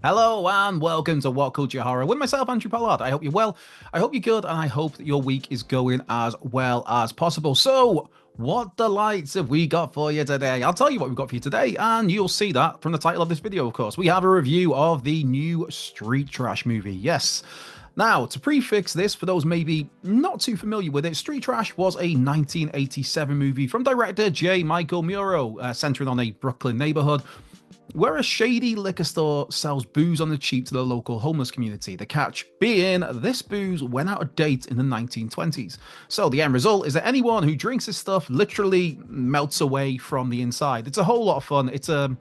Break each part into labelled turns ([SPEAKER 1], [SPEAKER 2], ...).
[SPEAKER 1] Hello and welcome to What Culture Horror with myself, Andrew Pollard. I hope you're well, I hope you're good, and I hope that your week is going as well as possible. So, what delights have we got for you today? I'll tell you what we've got for you today, and you'll see that from the title of this video, of course. We have a review of the new Street Trash movie. Yes. Now, to prefix this, for those maybe not too familiar with it, Street Trash was a 1987 movie from director J. Michael Muro, centering on a Brooklyn neighborhood where a shady liquor store sells booze on the cheap to the local homeless community. The catch being, this booze went out of date in the 1920s. So the end result is that anyone who drinks this stuff literally melts away from the inside. It's a whole lot of fun. It's a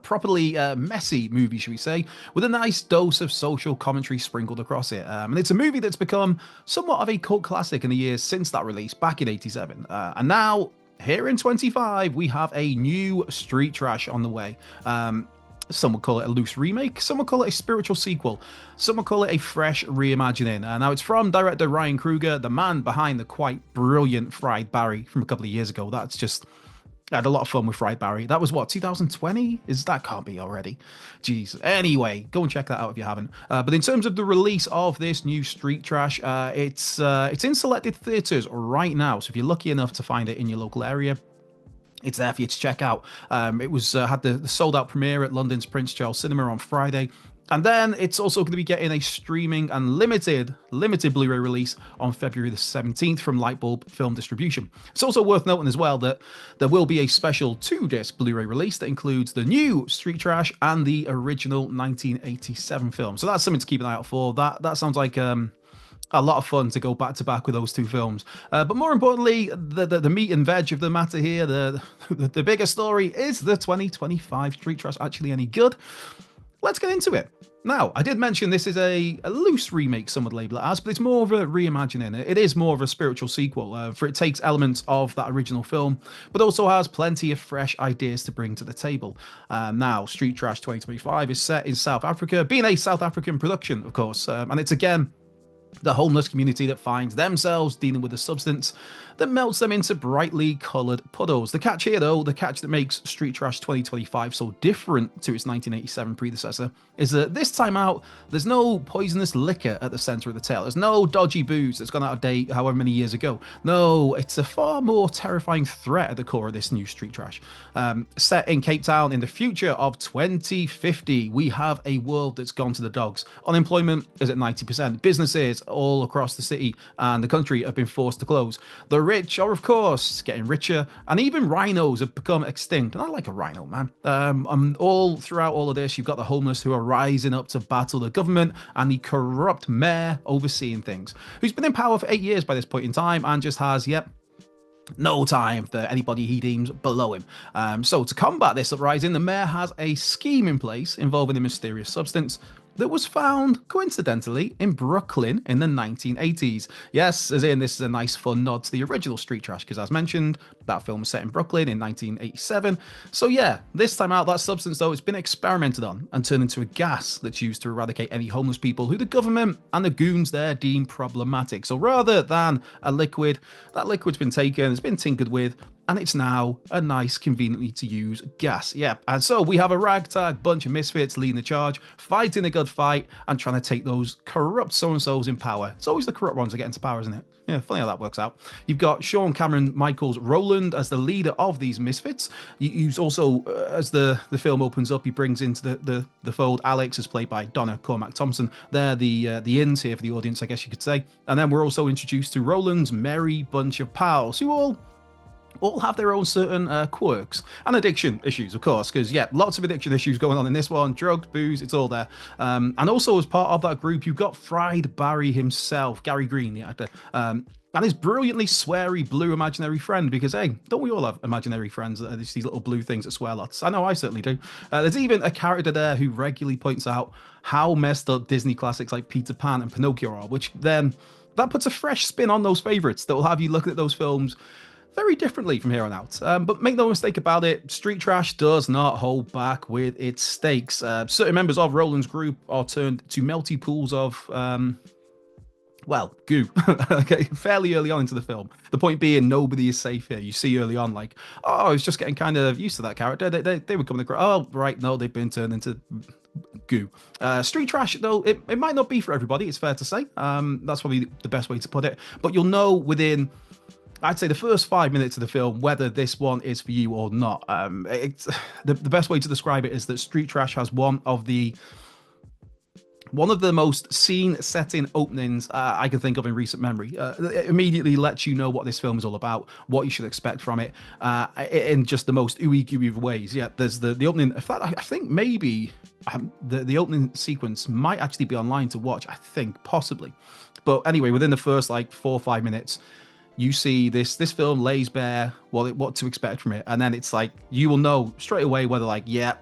[SPEAKER 1] properly messy movie, should we say, with a nice dose of social commentary sprinkled across it. And it's a movie that's become somewhat of a cult classic in the years since that release back in 87. And now, here in 25, we have a new Street Trash on the way. Some would call it a loose remake, some would call it a spiritual sequel, some would call it a fresh reimagining. Now, it's from director Ryan Kruger, the man behind the quite brilliant Fried Barry from a couple of years ago. I had a lot of fun with Fried Barry. That was what, 2020? That can't be already. Jeez. Anyway, go and check that out if you haven't. But in terms of the release of this new Street Trash, it's in selected theaters right now. So if you're lucky enough to find it in your local area, it's there for you to check out. It was had the sold out premiere at London's Prince Charles Cinema on Friday. And then it's also going to be getting a streaming and limited Blu-ray release on February the 17th from Lightbulb Film Distribution. It's also worth noting as well that there will be a special 2-disc Blu-ray release that includes the new Street Trash and the original 1987 film. So that's something to keep an eye out for. That sounds like a lot of fun to go back to back with those two films. But more importantly, the meat and veg of the matter here, the bigger story, is the 2025 Street Trash actually any good? Let's get into it. Now, I did mention this is a loose remake, some would label it as, but it's more of a reimagining. It is more of a spiritual sequel, for it takes elements of that original film, but also has plenty of fresh ideas to bring to the table. Now, Street Trash 2025 is set in South Africa, being a South African production, of course, and it's again the homeless community that finds themselves dealing with a substance that melts them into brightly coloured puddles. The catch here, though, the catch that makes Street Trash 2025 so different to its 1987 predecessor, is that this time out, there's no poisonous liquor at the centre of the tale. There's no dodgy booze that's gone out of date however many years ago. No, it's a far more terrifying threat at the core of this new Street Trash. Set in Cape Town in the future of 2050, we have a world that's gone to the dogs. Unemployment is at 90%. Businesses all across the city and the country have been forced to close. The rich are, of course, getting richer, and even rhinos have become extinct. And I like a rhino, man. All throughout all of this, you've got the homeless who are rising up to battle the government and the corrupt mayor overseeing things, who's been in power for 8 years by this point in time and just has, no time for anybody he deems below him. So to combat this uprising, the mayor has a scheme in place involving a mysterious substance that was found, coincidentally, in Brooklyn in the 1980s. Yes, as in, this is a nice fun nod to the original Street Trash, because as mentioned, that film was set in Brooklyn in 1987. So yeah, this time out, that substance, though, has been experimented on and turned into a gas that's used to eradicate any homeless people who the government and the goons there deem problematic. So rather than a liquid, that liquid's been taken, it's been tinkered with, and it's now a nice, conveniently to use gas. Yeah, and so we have a ragtag bunch of misfits leading the charge, fighting a good fight, and trying to take those corrupt so-and-sos in power. It's always the corrupt ones that get into power, isn't it? Yeah, funny how that works out. You've got Sean Cameron Michaels Rowland as the leader of these misfits. He's also, as the film opens up, he brings into the fold Alex, as played by Donna Cormac Thompson. They're the ins here for the audience, I guess you could say. And then we're also introduced to Rowland's merry bunch of pals, who all have their own certain quirks and addiction issues, of course, because lots of addiction issues going on in this one. Drugs, booze, it's all there. And also as part of that group, you've got Fried Barry himself, Gary Green, the actor, and his brilliantly sweary blue imaginary friend, because hey, don't we all have imaginary friends that are these little blue things that swear lots? I know I certainly do. There's even a character there who regularly points out how messed up Disney classics like Peter Pan and Pinocchio are, which then that puts a fresh spin on those favorites that will have you look at those films very differently from here on out. But make no mistake about it, Street Trash does not hold back with its stakes. Certain members of Roland's group are turned to melty pools of, goo. Okay, fairly early on into the film. The point being, nobody is safe here. You see early on, I was just getting kind of used to that character. They were coming across, oh, right, no, they've been turned into goo. Street trash, though, it might not be for everybody, it's fair to say. That's probably the best way to put it. But you'll know within, I'd say, the first 5 minutes of the film whether this one is for you or not. It's the best way to describe it is that Street Trash has one of the most scene-setting openings I can think of in recent memory. It immediately lets you know what this film is all about, what you should expect from it, in just the most ooey-gooey of ways. Yeah, there's the opening. In fact, I think maybe the opening sequence might actually be online to watch. I think, possibly. But anyway, within the first, like, 4 or 5 minutes, you see this film lays bare what to expect from it. And then it's like, you will know straight away whether, like, yeah,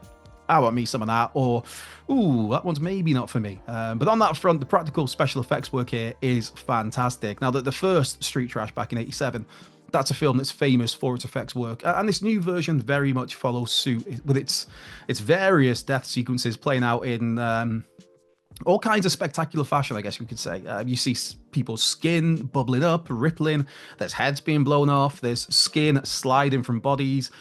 [SPEAKER 1] I want me some of that, or, ooh, that one's maybe not for me. But on that front, the practical special effects work here is fantastic. Now, the first Street Trash back in '87, that's a film that's famous for its effects work. And this new version very much follows suit with its various death sequences playing out in all kinds of spectacular fashion, I guess we could say. You see people's skin bubbling up, rippling. There's heads being blown off. There's skin sliding from bodies.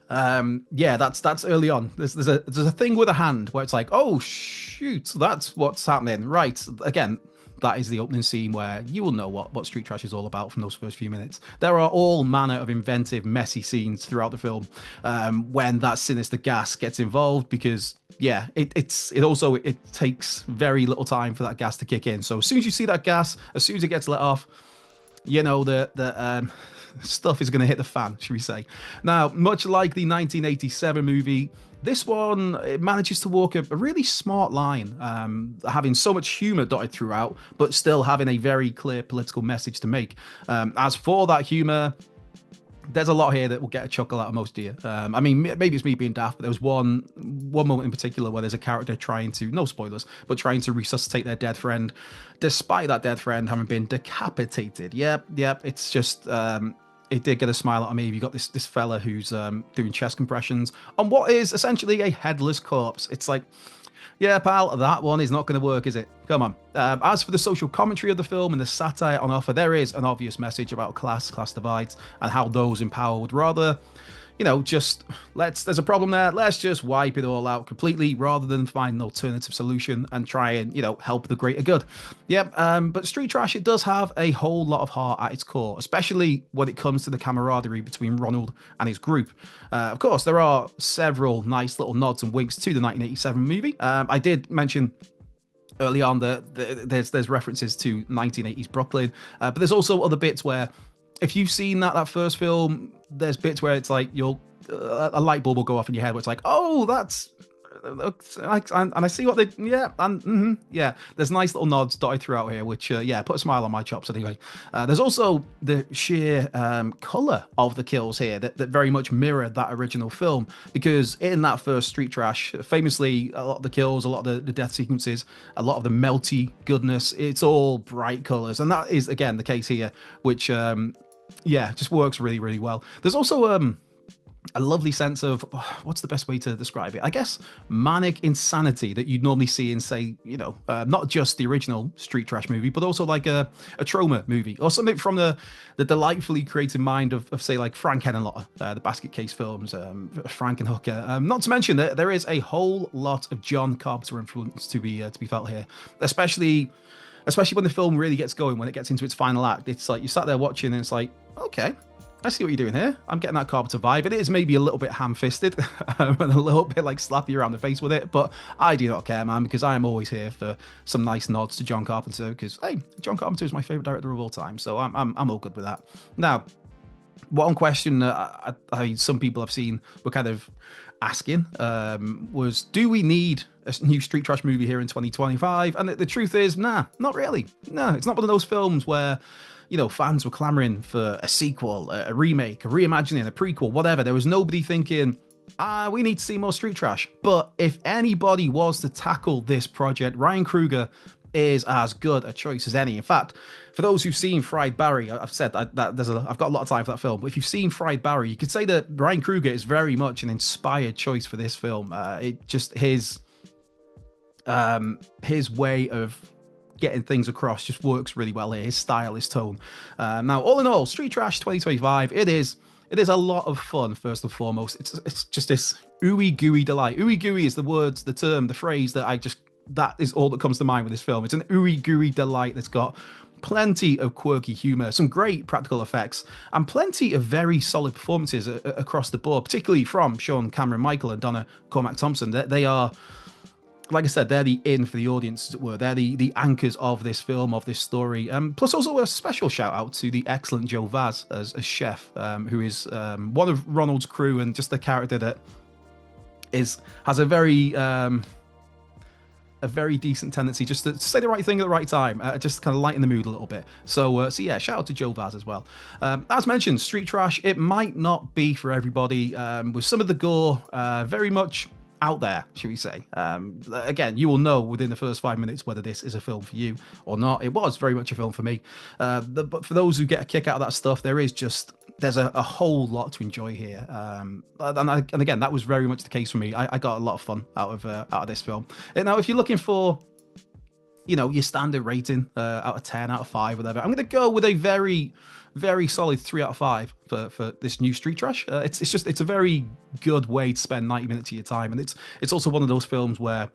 [SPEAKER 1] That's early on. There's a thing with a hand where it's like, oh shoot, that's what's happening. Right. Again, that is the opening scene where you will know what Street Trash is all about from those first few minutes. There are all manner of inventive, messy scenes throughout the film when that sinister gas gets involved, because it takes very little time for that gas to kick in. So as soon as you see that gas, as soon as it gets let off, you know the stuff is going to hit the fan, should we say. Now, much like the 1987 movie, this one, it manages to walk a really smart line, having so much humor dotted throughout, but still having a very clear political message to make. As for that humor, there's a lot here that will get a chuckle out of most of you. I mean, maybe it's me being daft, but there was one moment in particular where there's a character trying to, no spoilers, but trying to resuscitate their dead friend, despite that dead friend having been decapitated. Yep, it's just... it did get a smile out of me. You got this fella who's doing chest compressions on what is essentially a headless corpse. It's like, yeah, pal, that one is not going to work, is it? Come on. As for the social commentary of the film and the satire on offer, there is an obvious message about class divides, and how those in power would rather, just there's a problem there, let's just wipe it all out completely, rather than find an alternative solution and try and, help the greater good. Yep, but Street Trash, it does have a whole lot of heart at its core, especially when it comes to the camaraderie between Ronald and his group. Of course, there are several nice little nods and winks to the 1987 movie. I did mention early on that there's references to 1980s Brooklyn, but there's also other bits where, if you've seen that first film, there's bits where it's like a light bulb will go off in your head where it's like, oh, that's, and I see what they, there's nice little nods dotted throughout here, which, put a smile on my chops anyway. There's also the sheer colour of the kills here that very much mirror that original film, because in that first Street Trash, famously, a lot of the kills, a lot of the death sequences, a lot of the melty goodness, it's all bright colours, and that is, again, the case here, which, just works really, really well. There's also a lovely sense of, what's the best way to describe it? I guess manic insanity that you'd normally see in, say, not just the original Street Trash movie, but also like a Trauma movie, or something from the delightfully creative mind of say, like Frank Henenlotter, the Basket Case films, Frankenhooker. Not to mention that there is a whole lot of John Carpenter influence to be felt here, especially when the film really gets going, when it gets into its final act. It's like you sat there watching and it's like, okay, I see what you're doing here. I'm getting that Carpenter vibe. It is maybe a little bit ham-fisted and a little bit like slap you around the face with it, but I do not care, man, because I am always here for some nice nods to John Carpenter, because, hey, John Carpenter is my favorite director of all time, so I'm all good with that. Now, one question some people I've seen were kind of asking was, do we need a new Street Trash movie here in 2025? And the truth is, nah, not really. No, it's not one of those films where, fans were clamoring for a sequel, a remake, a reimagining, a prequel, whatever. There was nobody thinking, we need to see more Street Trash. But if anybody was to tackle this project, Ryan Coogler is as good a choice as any. In fact, for those who've seen Fried Barry, I've said that I've got a lot of time for that film, but if you've seen Fried Barry, you could say that Ryan Coogler is very much an inspired choice for this film. It just his way of getting things across just works really well here. His style, his tone. Now, all in all, Street Trash 2025, it is It is a lot of fun, first and foremost. It's just this ooey gooey delight. Ooey gooey is the words, the term, the phrase that is all that comes to mind with this film. It's an ooey gooey delight that's got plenty of quirky humor, some great practical effects, and plenty of very solid performances across the board, particularly from Sean Cameron Michael and Donna Cormack Thompson. They are, like I said, they're the in for the audience, as it were. They're the anchors of this film, of this story. Plus, also a special shout out to the excellent Joe Vaz as Chef, who is one of Ronald's crew and just a character that has a very decent tendency just to say the right thing at the right time, just kind of lighten the mood a little bit. So yeah, shout out to Joe Vaz as well. As mentioned, street trash, it might not be for everybody, with some of the gore very much out there, should we say. Again, you will know within the first 5 minutes whether this is a film for you or not. It was very much a film for me. But for those who get a kick out of that stuff, there's a whole lot to enjoy here. And again, that was very much the case for me. I got a lot of fun out of this film. Now, if you're looking for, your standard rating out of 10, out of 5, whatever, I'm going to go with a very, very solid 3 out of 5 for this new street trash. It's a very good way to spend 90 minutes of your time, and it's also one of those films where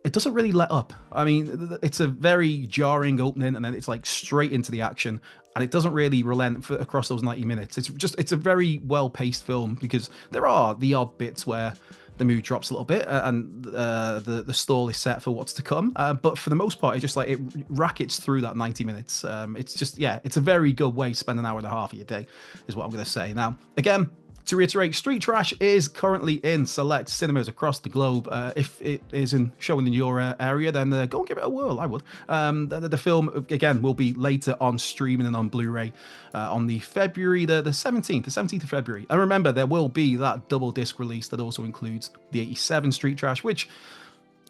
[SPEAKER 1] it doesn't really let up. I mean, it's a very jarring opening, and then it's like straight into the action, and it doesn't really relent across those 90 minutes. It's a very well-paced film, because there are the odd bits where the mood drops a little bit, and the stall is set for what's to come. But for the most part, it rackets through that 90 minutes. It's a very good way to spend an hour and a half of your day, is what I'm going to say. Now, again, to reiterate, Street Trash is currently in select cinemas across the globe. If it isn't showing in your area, then go and give it a whirl. I would. The film, again, will be later on streaming and on Blu-ray on the February, the 17th of February. And remember, there will be that double disc release that also includes the 87 Street Trash, which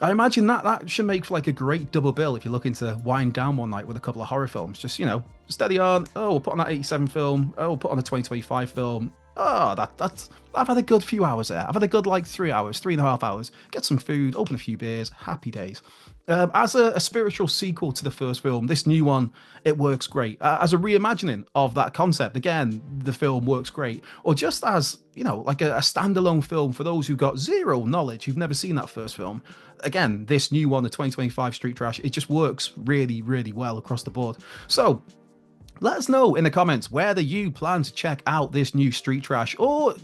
[SPEAKER 1] I imagine that should make for like a great double bill if you're looking to wind down one night with a couple of horror films. Just, steady on. Oh, we'll put on that 87 film. Oh, we'll put on the 2025 film. Oh, that's I've had a good few hours there. I've had a good 3 hours, 3.5 hours. Get some food, open a few beers, happy days. As a spiritual sequel to the first film, this new one, it works great. As a reimagining of that concept, again, the film works great. Or just as, like a standalone film for those who've got zero knowledge, who've never seen that first film. Again, this new one, the 2025 Street Trash, it just works really, really well across the board. So, let us know in the comments whether you plan to check out this new Street Trash, or,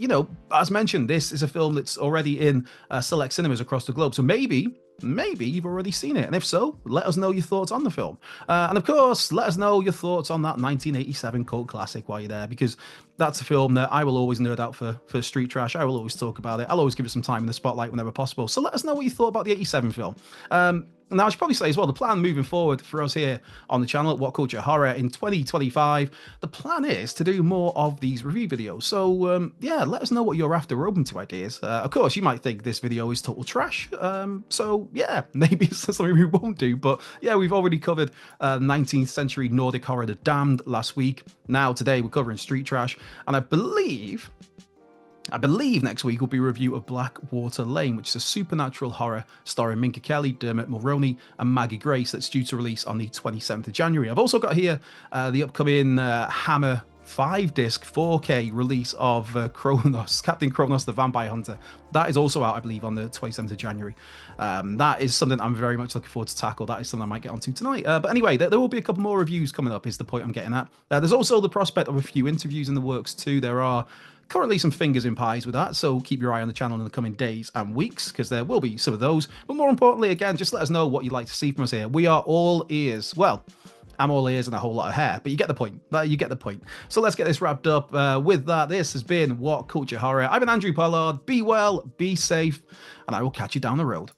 [SPEAKER 1] as mentioned, this is a film that's already in select cinemas across the globe. So maybe you've already seen it. And if so, let us know your thoughts on the film. And of course, let us know your thoughts on that 1987 cult classic while you're there, because that's a film that I will always nerd out for Street Trash. I will always talk about it. I'll always give it some time in the spotlight whenever possible. So let us know what you thought about the 87 film. Now, I should probably say as well, the plan moving forward for us here on the channel at What Culture Horror in 2025, the plan is to do more of these review videos. So, yeah, let us know what you're after. We're open to ideas. Of course, you might think this video is total trash. So, yeah, maybe it's something we won't do. But, yeah, we've already covered 19th century Nordic horror The Damned last week. Now, today, we're covering Street Trash. And I believe next week will be a review of Blackwater Lane, which is a supernatural horror starring Minka Kelly, Dermot Mulroney, and Maggie Grace that's due to release on the 27th of January. I've also got here the upcoming Hammer 5-disc 4K release of Captain Kronos, the Vampire Hunter. That is also out, I believe, on the 27th of January. That is something I'm very much looking forward to tackle. That is something I might get onto tonight. But anyway, there will be a couple more reviews coming up, is the point I'm getting at. There's also the prospect of a few interviews in the works too. There are currently some fingers in pies with that, so keep your eye on the channel in the coming days and weeks, because there will be some of those. But more importantly, again, just let us know what you'd like to see from us here. We are all ears. Well, I'm all ears and a whole lot of hair, but you get the point. So let's get this wrapped up. With that, this has been What Culture Horror. I've been Andrew Pollard. Be well, be safe, and I will catch you down the road.